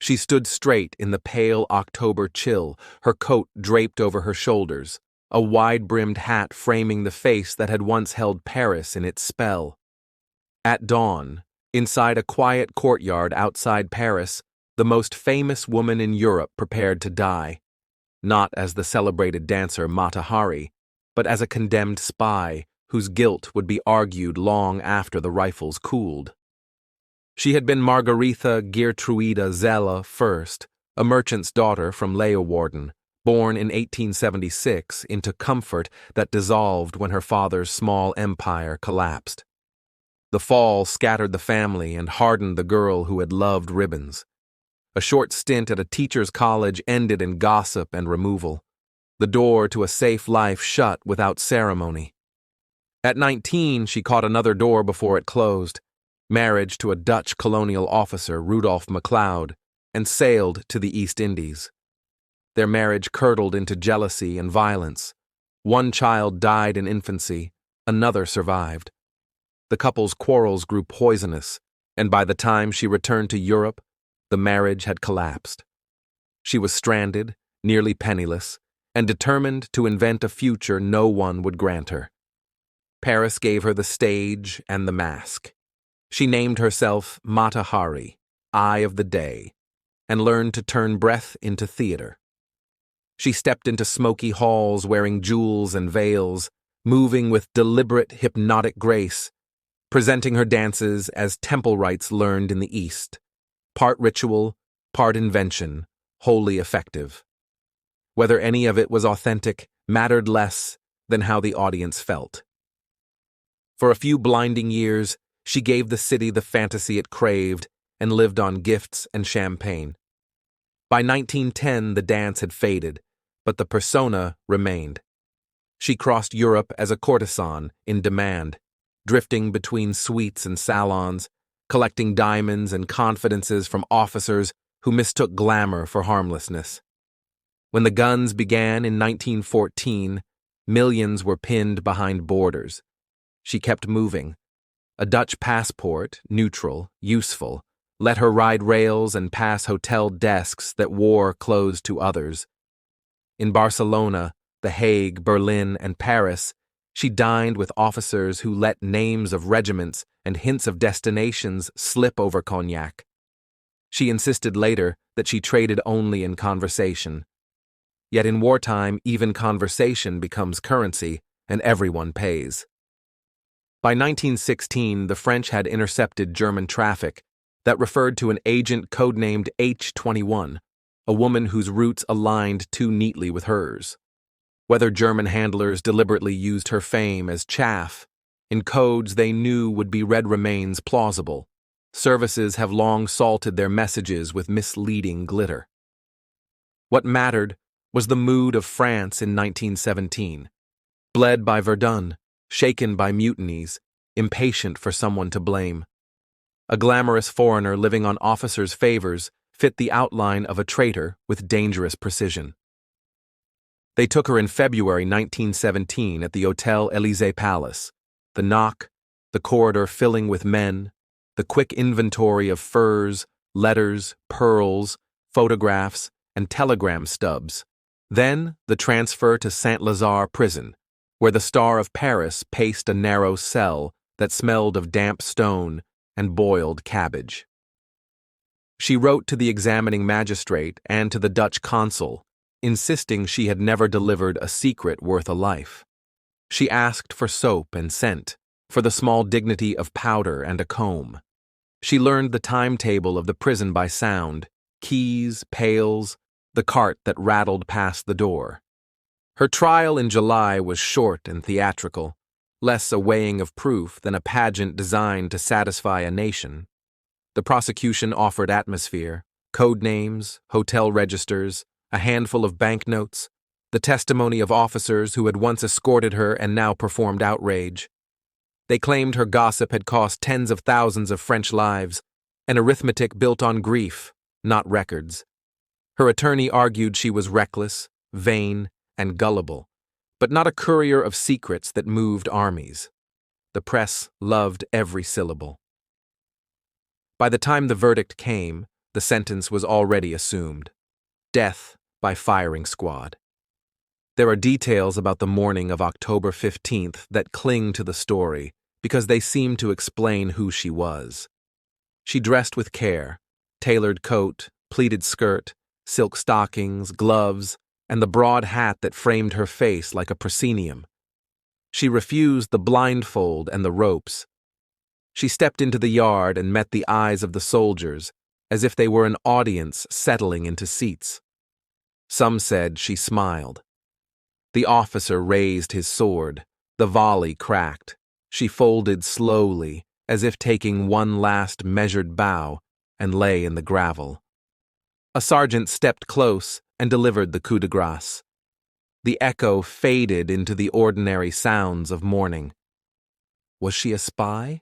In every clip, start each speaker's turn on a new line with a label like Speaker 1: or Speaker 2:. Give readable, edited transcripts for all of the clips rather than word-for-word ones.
Speaker 1: She stood straight in the pale October chill, her coat draped over her shoulders, a wide-brimmed hat framing the face that had once held Paris in its spell. At dawn, inside a quiet courtyard outside Paris, the most famous woman in Europe prepared to die, not as the celebrated dancer Mata Hari, but as a condemned spy whose guilt would be argued long after the rifles cooled. She had been Margaretha Geertruida Zella first, a merchant's daughter from Leeuwarden, born in 1876 into comfort that dissolved when her father's small empire collapsed. The fall scattered the family and hardened the girl who had loved ribbons. A short stint at a teacher's college ended in gossip and removal. The door to a safe life shut without ceremony. At 19, she caught another door before it closed, marriage to a Dutch colonial officer, Rudolph MacLeod, and sailed to the East Indies. Their marriage curdled into jealousy and violence. One child died in infancy, another survived. The couple's quarrels grew poisonous, and by the time she returned to Europe, the marriage had collapsed. She was stranded, nearly penniless, and determined to invent a future no one would grant her. Paris gave her the stage and the mask. She named herself Mata Hari, Eye of the Day, and learned to turn breath into theater. She stepped into smoky halls wearing jewels and veils, moving with deliberate hypnotic grace, presenting her dances as temple rites learned in the East, part ritual, part invention, wholly effective. Whether any of it was authentic mattered less than how the audience felt. For a few blinding years, she gave the city the fantasy it craved and lived on gifts and champagne. By 1910, the dance had faded, but the persona remained. She crossed Europe as a courtesan in demand, drifting between suites and salons, collecting diamonds and confidences from officers who mistook glamour for harmlessness. When the guns began in 1914, millions were pinned behind borders. She kept moving. A Dutch passport, neutral, useful, let her ride rails and pass hotel desks that war closed to others. In Barcelona, The Hague, Berlin, and Paris, she dined with officers who let names of regiments and hints of destinations slip over cognac. She insisted later that she traded only in conversation. Yet in wartime, even conversation becomes currency, and everyone pays. By 1916, the French had intercepted German traffic that referred to an agent codenamed H-21, a woman whose roots aligned too neatly with hers. Whether German handlers deliberately used her fame as chaff, in codes they knew would be read remains plausible, services have long salted their messages with misleading glitter. What mattered was the mood of France in 1917, bled by Verdun, shaken by mutinies, impatient for someone to blame. A glamorous foreigner living on officers' favors fit the outline of a traitor with dangerous precision. They took her in February 1917 at the Hotel Élysée Palace. The knock, the corridor filling with men, the quick inventory of furs, letters, pearls, photographs, and telegram stubs. Then the transfer to Saint-Lazare prison, where the Star of Paris paced a narrow cell that smelled of damp stone and boiled cabbage. She wrote to the examining magistrate and to the Dutch consul, insisting she had never delivered a secret worth a life. She asked for soap and scent, for the small dignity of powder and a comb. She learned the timetable of the prison by sound, keys, pails, the cart that rattled past the door. Her trial in July was short and theatrical, less a weighing of proof than a pageant designed to satisfy a nation. The prosecution offered atmosphere, code names, hotel registers, a handful of banknotes, the testimony of officers who had once escorted her and now performed outrage. They claimed her gossip had cost tens of thousands of French lives, an arithmetic built on grief, not records. Her attorney argued she was reckless, vain, and gullible, but not a courier of secrets that moved armies. The press loved every syllable. By the time the verdict came, The sentence was already assumed: death by firing squad. There are details about the morning of October 15th that cling to the story because they seem to explain who she was. She dressed with care: tailored coat, pleated skirt, silk stockings, gloves, and the broad hat that framed her face like a proscenium. She refused the blindfold and the ropes. She stepped into the yard and met the eyes of the soldiers as if they were an audience settling into seats. Some said she smiled. The officer raised his sword. The volley cracked. She folded slowly, as if taking one last measured bow, and lay in the gravel. A sergeant stepped close and delivered the coup de grace. The echo faded into the ordinary sounds of mourning. Was she a spy?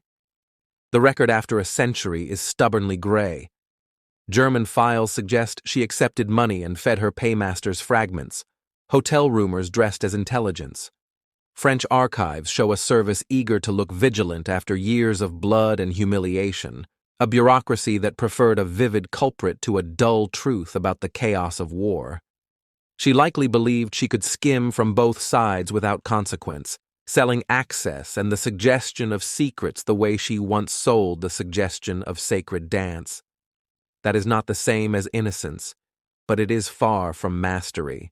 Speaker 1: The record after a century is stubbornly gray. German files suggest she accepted money and fed her paymasters fragments. Hotel rumors dressed as intelligence. French archives show a service eager to look vigilant after years of blood and humiliation, a bureaucracy that preferred a vivid culprit to a dull truth about the chaos of war. She likely believed she could skim from both sides without consequence, selling access and the suggestion of secrets the way she once sold the suggestion of sacred dance. That is not the same as innocence, but it is far from mastery.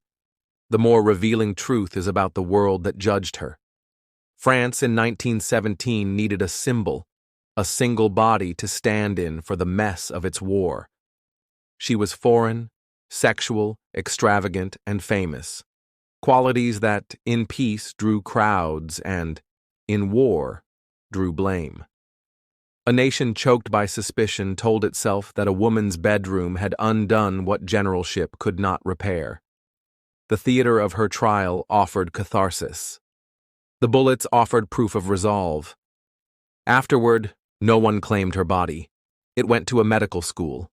Speaker 1: The more revealing truth is about the world that judged her. France in 1917 needed a symbol, a single body to stand in for the mess of its war. She was foreign, sexual, extravagant, and famous, qualities that, in peace, drew crowds and, in war, drew blame. A nation choked by suspicion told itself that a woman's bedroom had undone what generalship could not repair. The theater of her trial offered catharsis. The bullets offered proof of resolve. Afterward, no one claimed her body. It went to a medical school.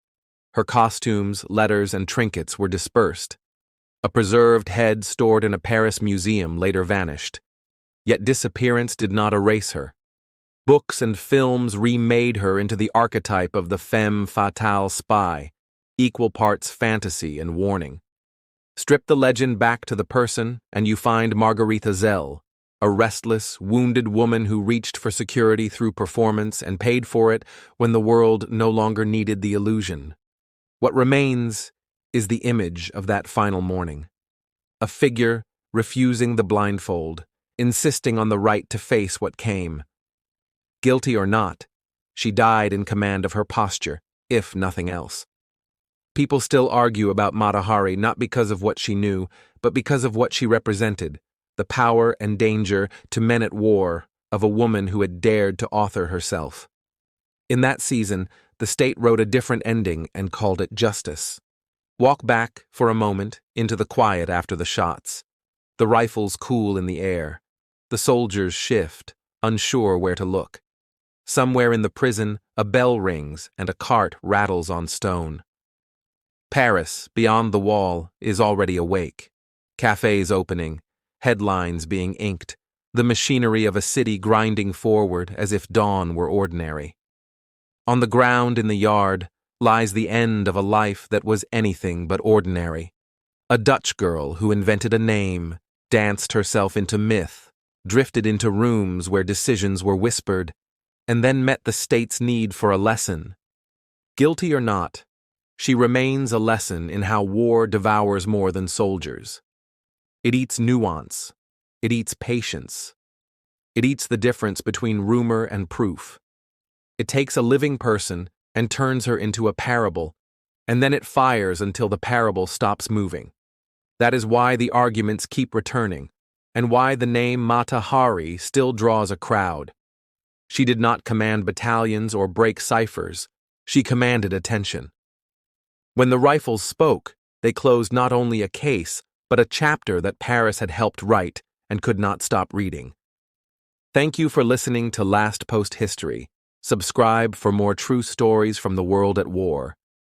Speaker 1: Her costumes, letters, and trinkets were dispersed. A preserved head stored in a Paris museum later vanished. Yet disappearance did not erase her. Books and films remade her into the archetype of the femme fatale spy, equal parts fantasy and warning. Strip the legend back to the person, and you find Margaretha Zell, a restless, wounded woman who reached for security through performance and paid for it when the world no longer needed the illusion. What remains is the image of that final morning. A figure refusing the blindfold, insisting on the right to face what came. Guilty or not, she died in command of her posture, if nothing else. People still argue about Mata Hari not because of what she knew, but because of what she represented, the power and danger to men at war of a woman who had dared to author herself. In that season, the state wrote a different ending and called it justice. Walk back, for a moment, into the quiet after the shots. The rifles cool in the air. The soldiers shift, unsure where to look. Somewhere in the prison, a bell rings and a cart rattles on stone. Paris, beyond the wall, is already awake. Cafes opening, headlines being inked, the machinery of a city grinding forward as if dawn were ordinary. On the ground in the yard lies the end of a life that was anything but ordinary. A Dutch girl who invented a name, danced herself into myth, drifted into rooms where decisions were whispered, and then met the state's need for a lesson. Guilty or not, she remains a lesson in how war devours more than soldiers. It eats nuance. It eats patience. It eats the difference between rumor and proof. It takes a living person and turns her into a parable, and then it fires until the parable stops moving. That is why the arguments keep returning, and why the name Mata Hari still draws a crowd. She did not command battalions or break ciphers. She commanded attention. When the rifles spoke, they closed not only a case, but a chapter that Paris had helped write and could not stop reading. Thank you for listening to Last Post History. Subscribe for more true stories from the world at war.